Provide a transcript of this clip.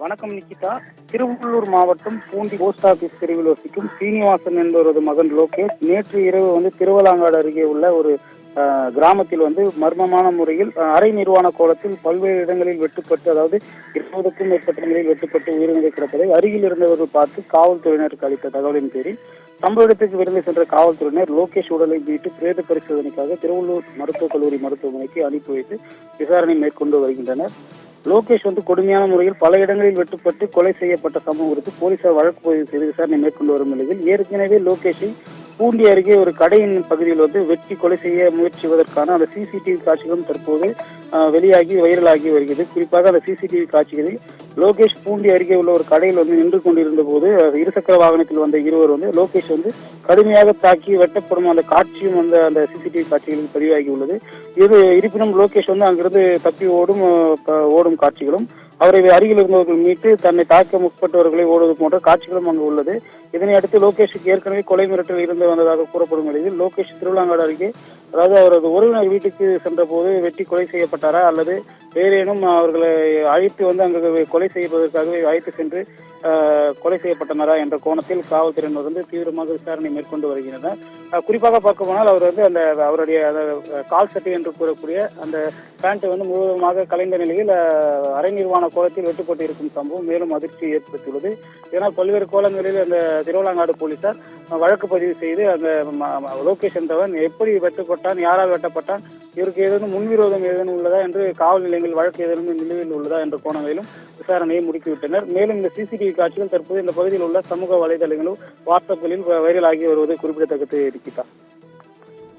வணக்கம் நிக்கிதா. திருவள்ளூர் மாவட்டம் Poondi post office பிரிவில் வசிக்கும் சீனிவாசன் என்பவரது மகன் லோகேஷ் நேற்று இரவு திருவலாங்காடு அருகே உள்ள ஒரு கிராமத்தில் மர்மமான முறையில் அரை நிர்வாண கோலத்தில் பல்வேறு இடங்களில் வெட்டுப்பட்டு, அதாவது 20க்கும் மேற்பட்ட இடங்களில் வெட்டுப்பட்டு உயிரிழந்து கிடப்பதை அருகில் இருந்தவர்கள் பார்த்து காவல்துறையினருக்கு அளித்த தகவலின் பேரில் சம்பவ இடத்துக்கு விரைந்து சென்ற காவல்துறையினர் லோகேஷ் உடலை மீட்டு பிரேத பரிசோதனைக்காக திருவள்ளூர் மருத்துவக் கல்லூரி மருத்துவமனைக்கு அனுப்பி வைத்து விசாரணை மேற்கொண்டு வருகின்றனர். லோகேஷ் கொடுமையான முறையில் பல இடங்களில் வெட்டுப்பட்டு கொலை செய்யப்பட்ட சம்பவம் குறித்து போலீசார் வழக்கு பதிவு செய்து விசாரணை மேற்கொண்டு வரும் நிலையில் ஏற்கனவே லோகேஷை பூண்டி அருகே ஒரு கடையின் பகுதியில் வெட்டி கொலை செய்ய முயற்சிவதற்கான அந்த சிசிடிவி காட்சிகளும் தற்போது வெளியாகி வைரலாகி வருகிறது. குறிப்பாக அந்த சிசிடிவி காட்சிகளில் லோகேஷ் பூண்டி அருகே உள்ள ஒரு கடையில் நின்று கொண்டிருந்த போது இருசக்கர வாகனத்தில் வந்த இருவர் லோகேஷ் கடுமையாக தாக்கி வெட்டப்படும் அந்த காட்சியும் அந்த சிசிடிவி காட்சிகளில் பதிவாகி உள்ளது. இருப்பினும் லோகேஷ் அங்கிருந்து தப்பி ஓடும் காட்சிகளும், அவரை அருகில் இருந்தவர்கள் மீட்டு தன்னை தாக்க முற்பட்டவர்களை ஓடுவது போன்ற காட்சிகளும் அங்கு உள்ளது. இதனை அடுத்து லோகேஷுக்கு ஏற்கனவே கொலை மிரட்டல் இருந்து வந்ததாக கூறப்படும் நிலையில் லோகேஷ் திருவிழாங்காடு அருகே, அதாவது அவரது உறவினர் வீட்டுக்கு சென்ற போது வெட்டி கொலை செய்யப்பட்டாரா அல்லது வேறேனும் அவர்களை அழைத்து அங்கு கொலை செய்வதற்காகவே அழைத்து சென்று கொலை செய்யப்பட்டனரா என்ற கோணத்தில் காவல்துறையினர் தீவிரமாக விசாரணை மேற்கொண்டு வருகின்றனர். குறிப்பாக பார்க்க போனால் அவர் அவருடைய கால் சட்டை என்று கூறக்கூடிய அந்த பேண்ட் முழுவதுமாக கலைந்த நிலையில் அரை நிர்வாண கோலத்தில் வெட்டுப்பட்டு இருக்கும் சம்பவம் மேலும் அதிர்ச்சியை ஏற்படுத்தியுள்ளது. இதனால் பல்வேறு கோலங்களில் அந்த திருவலாங்காடு போலீசார் வழக்கு பதிவு செய்து அந்த லோகேஷ் என்பவன் எப்படி வெட்டப்பட்டான், யாரால் வெட்டப்பட்டான், இவருக்கு ஏதேனும் முன்விரோதம் ஏதேனும் உள்ளதா என்று காவல் நிலையங்கள் வழக்கு ஏதேனும் நிலுவையில் உள்ளதா என்ற கோணங்களிலும் விசாரணையை முடுக்கிவிட்டனர். மேலும் இந்த சிசிடிவி காட்சிகள் தற்போது இந்த பகுதியில் உள்ள சமூக வலைதளங்களும் வாட்ஸ்அப்களில் வைரலாகி வருவது குறிப்பிடத்தக்கது இருக்கிறதா.